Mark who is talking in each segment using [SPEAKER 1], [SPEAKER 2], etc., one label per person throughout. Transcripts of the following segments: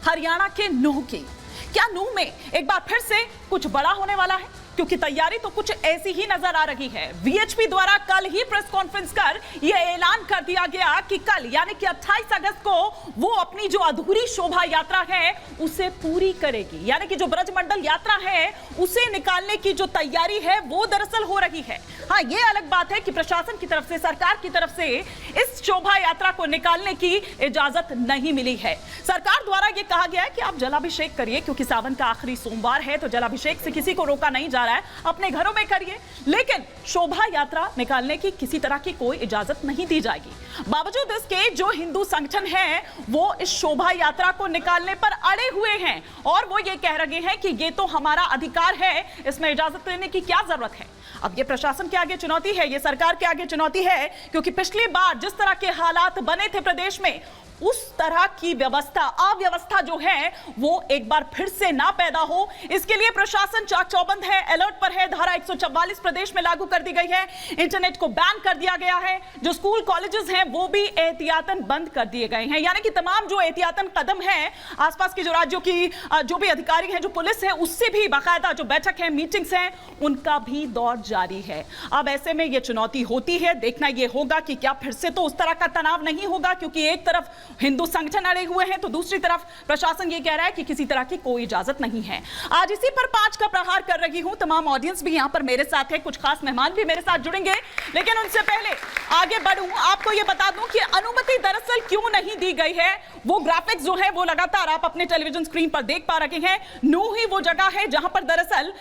[SPEAKER 1] हरियाणा के नूह की। क्या नूह में एक बार फिर से कुछ बड़ा होने वाला है? क्योंकि तैयारी तो कुछ ऐसी ही नजर आ रही है। वीएचपी द्वारा कल ही प्रेस कॉन्फ्रेंस कर यह ऐलान कर दिया गया कि कल यानी कि 28 अगस्त को वो अपनी जो अधूरी शोभा यात्रा है उसे पूरी करेगी। यानी कि जो ब्रजमंडल यात्रा है उसे निकालने की जो तैयारी है वो दरअसल हो रही है। हाँ, ये अलग बात है कि प्रशासन की तरफ से, सरकार की तरफ से इस शोभा यात्रा को निकालने की इजाजत नहीं मिली है। सरकार द्वारा यह कहा गया है कि आप जलाभिषेक करिए, क्योंकि सावन का आखिरी सोमवार है तो जलाभिषेक से किसी को रोका नहीं जा रहा है, अपने घरों में करिए, लेकिन शोभा यात्रा निकालने की किसी तरह की कोई इजाजत नहीं दी जाएगी। बावजूद इसके जो हिंदू संगठन हैं वो इस शोभा यात्रा को निकालने पर अड़े हुए हैं और वो ये कह रहे हैं कि ये तो हमारा अधिकार है, इसमें इजाजत लेने की क्या जरूरत है। अब ये प्रशासन के आगे चुनौती है, ये सरकार के आगे चुनौती है, क्योंकि पिछली बार जिस तरह के हालात बने थे प्रदेश में उस तरह की अव्यवस्था जो है वो एक बार फिर से ना पैदा हो, इसके लिए प्रशासन चाक चौबंद है, अलर्ट पर है। धारा 144 प्रदेश में लागू कर दी गई है, इंटरनेट को बैन कर दिया गया है, जो स्कूल कॉलेजेस हैं वो भी एहतियातन बंद कर दिए गए हैं। यानी कि तमाम जो एहतियातन कदम है, आसपास की जो राज्यों की जो भी अधिकारी हैं, जो पुलिस है, उससे भी बाकायदा जो बैठक है, मीटिंग्स हैं, उनका भी दौर जारी है। अब ऐसे में ये चुनौती होती है, देखना ये होगा कि क्या फिर से तो उस तरह का तनाव नहीं होगा, क्योंकि एक तरफ हिंदू संगठन अड़े हुए हैं तो दूसरी तरफ प्रशासन ये कह रहा है कि किसी तरह की कोई इजाजत नहीं है। आज इसी पर 5 का प्रहार कर रही हूं, तमाम ऑडियंस भी यहां पर मेरे साथ है, कुछ खास मेहमान भी मेरे साथ जुड़ेंगे, लेकिन उनसे पहले आगे बढ़ूं, आपको ये बता दूं कि अनुमति दरअसल क्यों नहीं दी गई है। वो ग्राफिक्स जो है वो लगातार आप अपने टेलीविजन स्क्रीन पर देख पा रहे हैं। नूह ही वो जगह है जहां पर दरअसल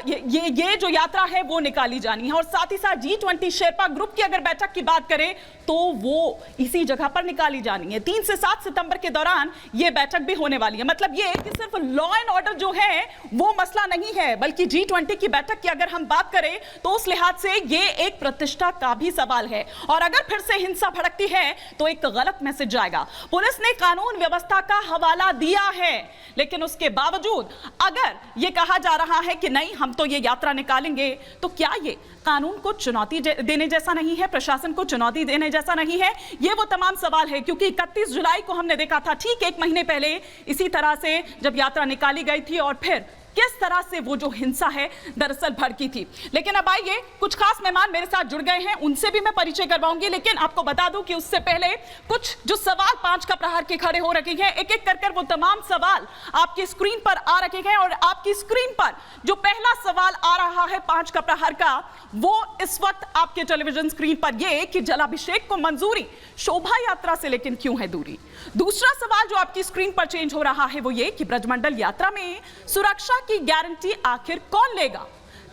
[SPEAKER 1] ये जो यात्रा है वो निकाली जानी है, और साथ ही साथ G20 शेरपा ग्रुप की अगर बैठक की बात करें तो वो इसी जगह पर निकाली जानी है। 3 से 7 सितंबर के दौरान ये बैठक भी होने वाली है। मतलब ये कि सिर्फ लॉ एंड ऑर्डर जो है वो मसला नहीं है, बल्कि G20 की बैठक की अगर हम बात करें तो उस लिहाज से ये एक प्रतिष्ठा का भी सवाल है, और अगर फिर से हिंसा भड़कती है तो एक गलत मैसेज जाएगा। पुलिस ने कानून व्यवस्था का हवाला दिया है, लेकिन उसके बावजूद अगर ये कहा जा रहा है कि नहीं हम तो ये यात्रा निकालेंगे, तो क्या ये कानून को चुनौती देने जैसा नहीं है, प्रशासन को चुनौती देने जैसा नहीं है? ये वो तमाम सवाल है, क्योंकि 31 जुलाई को हमने देखा था, ठीक 1 महीने पहले इसी तरह से जब यात्रा निकाली गई थी और फिर किस तरह से वो जो हिंसा है दरअसल भड़की थी। लेकिन अब आइए, कुछ खास मेहमान मेरे साथ जुड़ गए हैं, उनसे भी मैं परिचय करवाऊंगी, लेकिन आपको बता दूं कि उससे पहले कुछ जो सवाल 5 का प्रहार के खड़े हो रखे हैं, एक एक कर वो तमाम सवाल आपकी स्क्रीन पर आ रखे हैं, और आपकी स्क्रीन पर जो पहला सवाल आ रहा है 5 का प्रहार का, वो इस वक्त आपके टेलीविजन स्क्रीन पर ये कि जलाभिषेक को मंजूरी शोभा यात्रा से लेकिन क्यों है दूरी। दूसरा सवाल जो आपकी स्क्रीन पर चेंज हो रहा है वो ये कि ब्रजमंडल यात्रा में सुरक्षा की गारंटी आखिर कौन लेगा।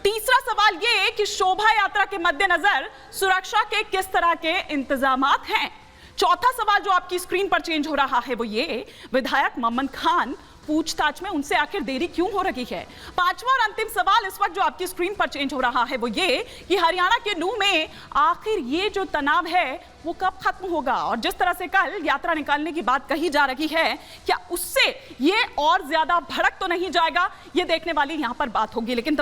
[SPEAKER 1] तीसरा सवाल ये कि शोभा यात्रा के मद्देनजर सुरक्षा के किस तरह के इंतजामात हैं। चौथा सवाल जो आपकी स्क्रीन पर चेंज हो रहा है वो ये, विधायक ममन खान पूछताछ में उनसे आखिर देरी क्यों हो रही है। पांचवा और अंतिम सवाल इस वक्त जो आपकी स्क्रीन पर चेंज हो रहा है वो ये कि हरियाणा के नूह में आखिर ये जो तनाव है वो कब खत्म होगा, और जिस तरह से कल यात्रा निकालने की बात कही जा रही है, क्या उससे ये और ज्यादा भड़क तो नहीं जाएगा, ये देखने वाली यहां पर बात होगी। लेकिन